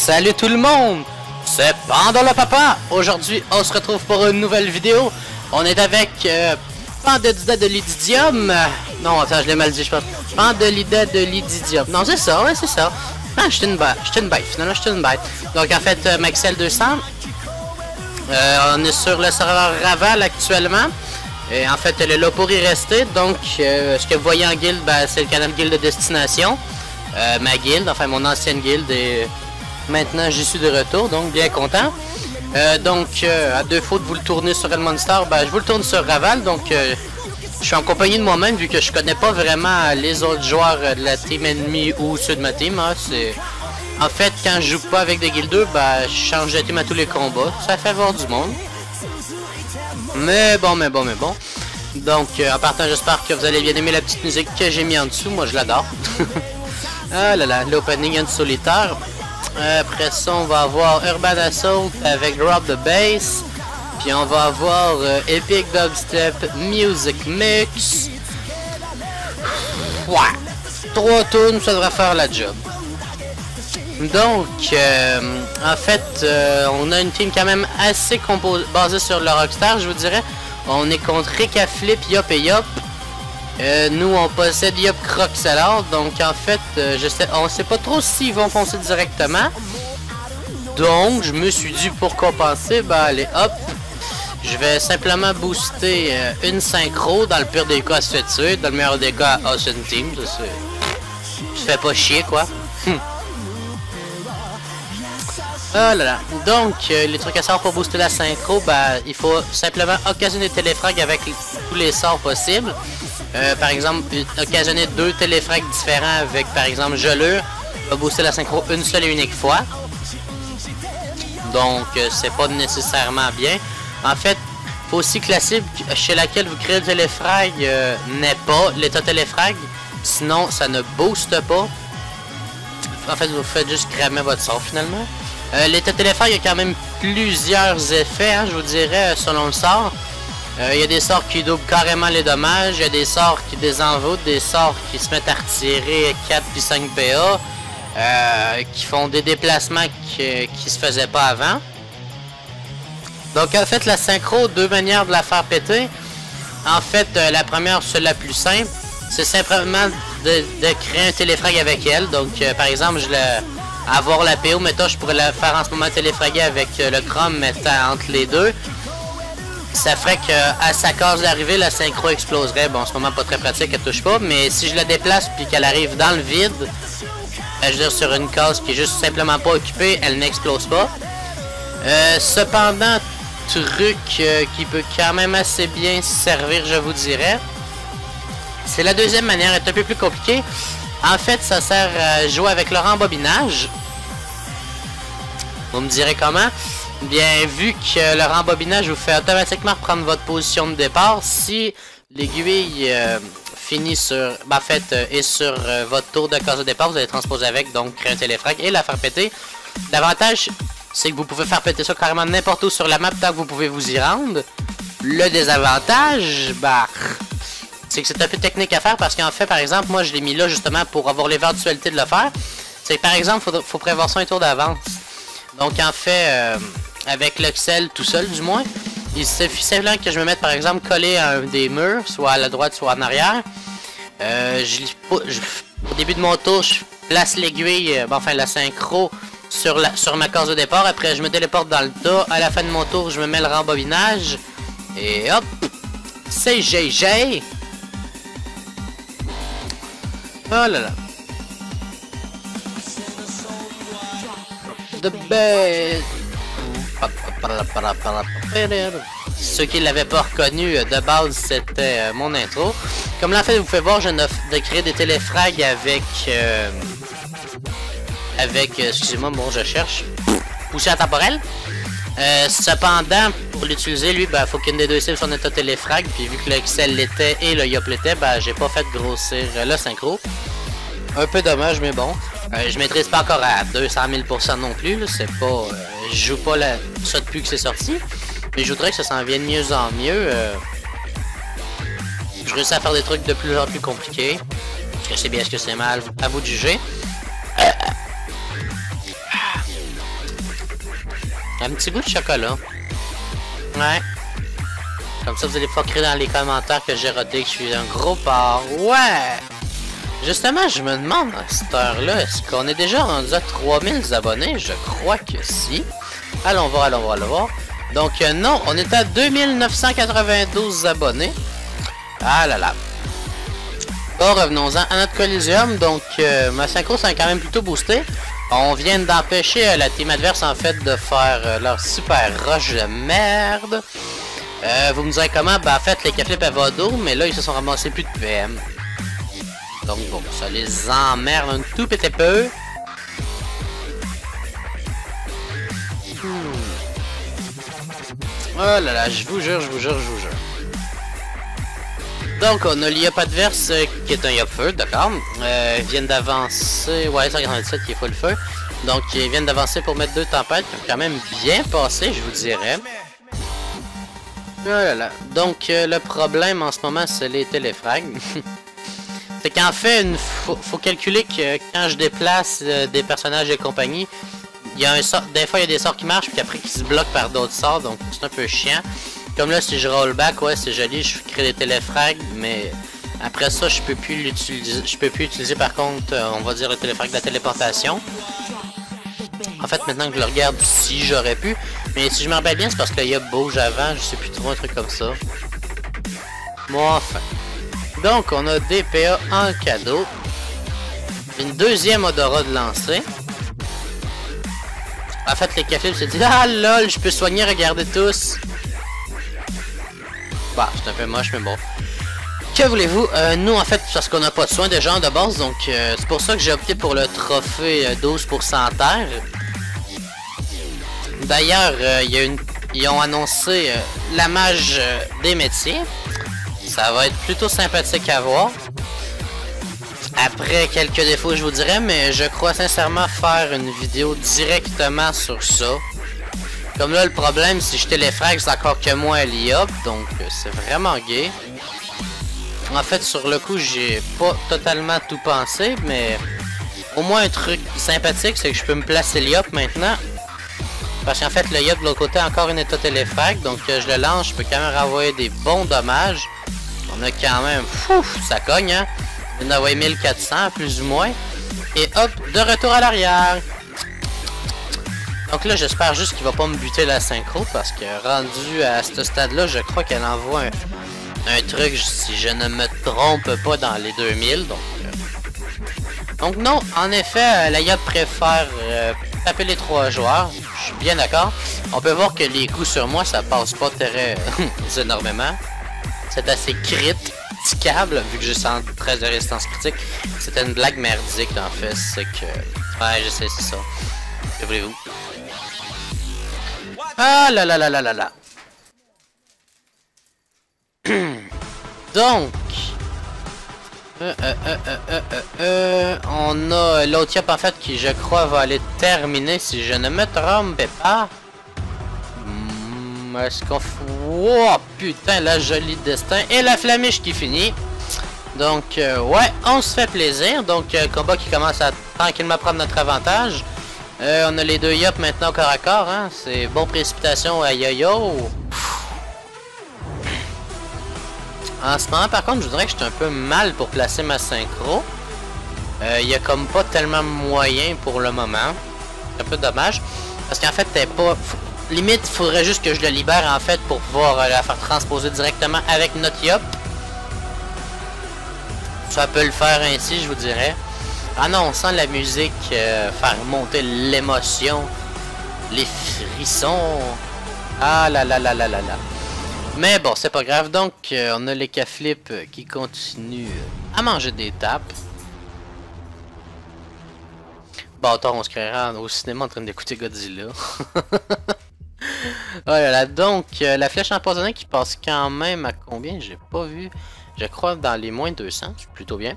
Salut tout le monde, c'est Panda le Papa. Aujourd'hui, on se retrouve pour une nouvelle vidéo. On est avec Pandolida de Lididium. Non, attends, je l'ai mal dit, je pense. Pandolida de Lididium. Non, c'est ça, ouais, c'est ça. Ah, j'étais une bête, finalement, j'étais une bête. Donc, en fait, Maxel 200. On est sur le serveur Raval actuellement. Et en fait, elle est là pour y rester. Donc, ce que vous voyez en guilde, c'est le canal guild de destination. Ma guilde, enfin mon ancienne guilde, et maintenant j'y suis de retour, donc bien content. À défaut de vous le tourner sur Elmonster, je vous le tourne sur Raval. Donc je suis en compagnie de moi-même, vu que je connais pas vraiment les autres joueurs de la team ennemie ou ceux de ma team. Hein, en fait, quand je joue pas avec des guildeux, je change de team à tous les combats. Ça fait voir du monde. Mais bon. Donc en partant, j'espère que vous allez bien aimer la petite musique que j'ai mis en dessous. Moi je l'adore. Ah là là, l'opening en solitaire. Après ça, on va avoir Urban Assault avec Drop the Bass. Puis on va avoir Epic Dubstep Music Mix. Ouais, 3 tunes, ça devrait faire la job. Donc, en fait, on a une team quand même assez basée sur le Rockstar, je vous dirais. On est contre Rika Flip, Yop et Yop. Nous on possède Yop Croc Salad, donc en fait on sait pas trop s'ils vont foncer directement. Donc je me suis dit pour compenser, allez hop, je vais simplement booster une synchro. Dans le pire des cas, elle se fait tuer, dans le meilleur des cas, c'est une team, ça fait pas chier quoi. Oh là là. Donc les trucs à savoir pour booster la synchro, il faut simplement occasionner des téléfrags avec tous les sorts possibles. Par exemple, occasionner 2 téléfrags différents avec par exemple gelure va booster la synchro une seule et unique fois. Donc c'est pas nécessairement bien. En fait, faut aussi que la cible chez laquelle vous créez le téléfrag n'ait pas l'état téléfrag, sinon ça ne booste pas. En fait, vous faites juste cramer votre sort finalement. L'état téléfrag, il y a quand même plusieurs effets, hein, je vous dirais, selon le sort. Il y a des sorts qui doublent carrément les dommages, il y a des sorts qui désenvoûtent, des sorts qui se mettent à retirer 4 puis 5 PA, qui font des déplacements qui se faisaient pas avant. Donc en fait, la synchro, 2 manières de la faire péter. En fait, la première, c'est la plus simple, c'est simplement de créer un téléfrag avec elle. Donc par exemple, avoir la PO, mettons, je pourrais la faire en ce moment téléfraguer avec le Chrome mettant entre les deux. Ça ferait qu'à sa case d'arrivée, la synchro exploserait. Bon, en ce moment, pas très pratique, elle touche pas. Mais si je la déplace puis qu'elle arrive dans le vide, je veux dire sur une case qui est juste simplement pas occupée, elle n'explose pas. Cependant, truc qui peut quand même assez bien servir, je vous dirais. C'est la deuxième manière, elle est un peu plus compliquée. En fait, ça sert à jouer avec le rembobinage. Vous me direz comment? Bien, vu que le rembobinage vous fait automatiquement reprendre votre position de départ, si l'aiguille finit sur... est sur votre tour de case de départ, vous allez transposer avec, donc créer un téléfrag et la faire péter. L'avantage, c'est que vous pouvez faire péter ça carrément n'importe où sur la map tant que vous pouvez vous y rendre. Le désavantage, c'est que c'est un peu technique à faire parce qu'en fait, par exemple, moi je l'ai mis là justement pour avoir l'éventualité de le faire. C'est que par exemple, faut prévoir ça un tour d'avance. Donc en fait, avec l'Excel tout seul du moins, il suffit simplement que je me mette par exemple collé à un des murs, soit à la droite, soit en arrière. Au début de mon tour, je place l'aiguille, la synchro sur ma case de départ. Après, je me téléporte dans le tas. À la fin de mon tour, je me mets le rembobinage. Et hop, c'est GG. Oh là là. The best. Ceux qui ne l'avaient pas reconnu de base, c'était mon intro. Comme là, fait, vous pouvez voir, je viens de créer des téléfrags avec excusez-moi, bon, je cherche. Poussière temporelle. Cependant, pour l'utiliser, lui, faut qu'une des deux cibles soit en état téléfrag. Puis vu que l'Excel l'était et le Yop l'était, j'ai pas fait grossir le synchro. Un peu dommage, mais bon. Je maîtrise pas encore à 200 000% non plus. C'est pas. Je joue pas ça depuis que c'est sorti. Mais je voudrais que ça s'en vienne de mieux en mieux. Je réussis à faire des trucs de plus en plus compliqués. Est-ce que c'est bien, est-ce que c'est mal? À vous de juger. Un petit goût de chocolat. Ouais. Comme ça, vous allez pas crier dans les commentaires que j'ai raté, que je suis un gros porc. Ouais! Justement, je me demande à cette heure-là, est-ce qu'on est déjà rendu à 3000 abonnés? Je crois que si. Allons voir, allons voir, allons voir. Donc, non, on est à 2992 abonnés. Ah là là. Bon, revenons-en à notre Coliseum. Donc, ma synchro, ça a quand même plutôt boosté. On vient d'empêcher la team adverse, en fait, de faire leur super rush de merde. Vous me direz comment? Ben, en fait, les Caflips avaient dos, mais là, ils se sont ramassés plus de PM. Donc, bon, ça les emmerde un tout petit peu. Oh là là, je vous jure, je vous jure, je vous jure. Donc, on a l'IOP adverse qui est un IOP feu, d'accord. Ils viennent d'avancer. Ouais, 197 qui est full feu. Donc, ils viennent d'avancer pour mettre 2 tempêtes qui ont quand même bien passé, je vous dirais. Oh là là. Donc, le problème en ce moment, c'est les téléfrags. C'est qu'en fait, faut calculer que quand je déplace des personnages et compagnie, il y a un sort, des fois il y a des sorts qui marchent puis après qui se bloquent par d'autres sorts, donc c'est un peu chiant. Comme là, si je roll back, ouais, c'est joli, je crée des téléfrags, mais après ça, je peux plus l'utiliser. Je peux plus utiliser par contre, on va dire le téléfrag de la téléportation. En fait, maintenant que je le regarde, si j'aurais pu, mais si je me rappelle bien, c'est parce que le Yop bouge avant, je sais plus trop, un truc comme ça. Bon, enfin. Donc, on a des PA en cadeau. Une deuxième odorat de lancer. En fait, les cafés se disent « Ah lol, je peux soigner, regardez tous! » Bah, c'est un peu moche, mais bon. Que voulez-vous? Nous, en fait, parce qu'on n'a pas de soin de genre de base, donc c'est pour ça que j'ai opté pour le trophée 12% terre. D'ailleurs, ils ont annoncé la mage des métiers. Ça va être plutôt sympathique à voir. Après quelques défauts, je vous dirais, mais je crois sincèrement faire une vidéo directement sur ça. Comme là, le problème, si je téléfrag, c'est encore que moi à l'IOP, donc c'est vraiment gay. En fait, sur le coup, j'ai pas totalement tout pensé, mais au moins un truc sympathique, c'est que je peux me placer l'IOP maintenant. Parce qu'en fait, le IOP de l'autre côté a encore une état téléfrag, donc je le lance, je peux quand même renvoyer des bons dommages. On a quand même, fouf, ça cogne, hein. On a envoyé 1400, plus ou moins. Et hop, de retour à l'arrière. Donc là, j'espère juste qu'il va pas me buter la synchro, parce que rendu à ce stade-là, je crois qu'elle envoie un truc, si je ne me trompe pas, dans les 2000. Donc non, en effet, la IOP préfère taper les 3 joueurs. Je suis bien d'accord. On peut voir que les coups sur moi, ça passe pas très énormément. C'est assez critiquable, vu que j'ai 113 de résistance critique. C'était une blague merdique, en fait. C'est que... Ouais, je sais, c'est ça. Que voulez-vous? Ah là là là là là là. Donc... on a l'autre Yop, en fait, qui, je crois, va aller terminer, si je ne me trompe pas. Est-ce qu'on... Oh, putain, la jolie destin. Et la flamiche qui finit. Donc, ouais, on se fait plaisir. Donc, combat qui commence à tranquillement prendre notre avantage. On a les 2 Yop maintenant au corps à corps, hein. C'est bon précipitation à yo-yo. En ce moment, par contre, je voudrais que j'étais un peu mal pour placer ma synchro. Il y a comme pas tellement moyen pour le moment. C'est un peu dommage. Parce qu'en fait, t'es pas... Limite, il faudrait juste que je le libère, en fait, pour pouvoir la faire transposer directement avec notre Yop. Ça peut le faire ainsi, je vous dirais. Ah non, on sent la musique faire monter l'émotion. Les frissons. Ah là là là là là là. Mais bon, c'est pas grave. Donc, on a les Caflips qui continuent à manger des tapes. Bon, attends, on se créera au cinéma en train d'écouter Godzilla. Voilà, donc, la flèche empoisonnée qui passe quand même à combien? J'ai pas vu. Je crois dans les moins 200, c'est plutôt bien.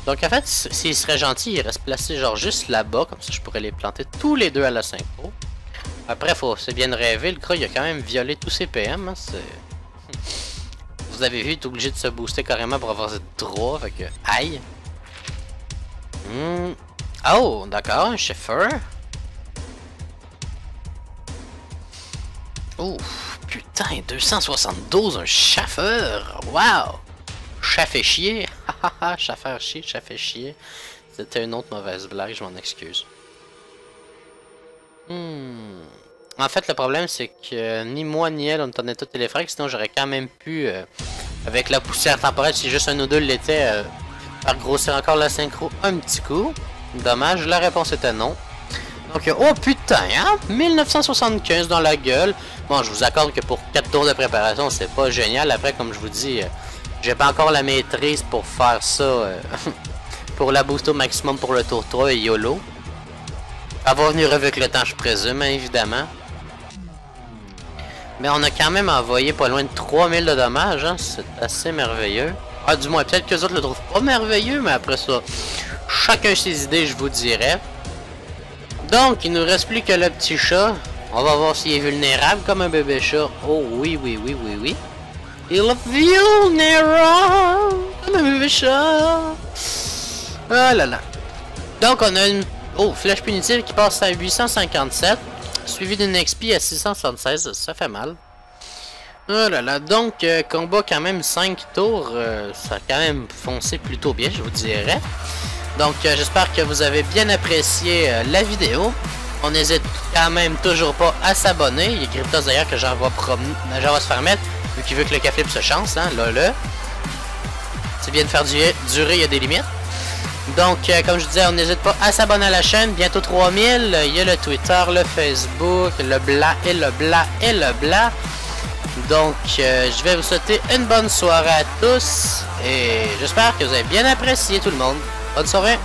Donc, en fait, s'il serait gentil, il reste placé genre juste là-bas. Comme ça, je pourrais les planter tous les deux à la synchro. Après, c'est bien de rêver. Le gars, il a quand même violé tous ses PM. Hein, vous avez vu, il est obligé de se booster carrément pour avoir cette droit. Fait que, aïe. Oh, d'accord, un chauffeur. Oh, putain, 272, un chauffeur. Wow. Chat fait chier. Haha, chat fait chier, chat fait chier. C'était une autre mauvaise blague, je m'en excuse. En fait, le problème, c'est que ni moi ni elle, on tenait tous les frais, sinon j'aurais quand même pu, avec la poussière temporelle, si juste un ou deux l'était, faire grossir encore la synchro un petit coup. Dommage, la réponse était non. Donc, oh putain, hein? 1975 dans la gueule. Bon, je vous accorde que pour 4 tours de préparation, c'est pas génial. Après, comme je vous dis, j'ai pas encore la maîtrise pour faire ça, pour la booster au maximum pour le tour 3 et YOLO. Ça va venir avec le temps, je présume, hein, évidemment. Mais on a quand même envoyé pas loin de 3000 de dommages, hein. C'est assez merveilleux. Ah, du moins, peut-être que les autres le trouvent pas merveilleux, mais après ça, chacun ses idées, je vous dirais. Donc, il nous reste plus que le petit chat. On va voir s'il est vulnérable comme un bébé chat. Oh oui, oui, oui, oui, oui. Il est vulnérable comme un bébé chat. Ah là là. Donc, on a une... Oh, flèche punitive qui passe à 857. Suivi d'une XP à 676. Ça fait mal. Oh là là. Donc, combat quand même 5 tours. Ça a quand même foncé plutôt bien, je vous dirais. Donc, j'espère que vous avez bien apprécié la vidéo. On n'hésite quand même toujours pas à s'abonner. Il y a Cryptos d'ailleurs que j'en vais se faire mettre, vu qu'il veut que le café se chance, hein, là. C'est bien de faire durer, il y a des limites. Donc, comme je disais, on n'hésite pas à s'abonner à la chaîne. Bientôt 3000. Il y a le Twitter, le Facebook, le bla et le bla et le bla. Donc, je vais vous souhaiter une bonne soirée à tous. Et j'espère que vous avez bien apprécié tout le monde. Bonne soirée!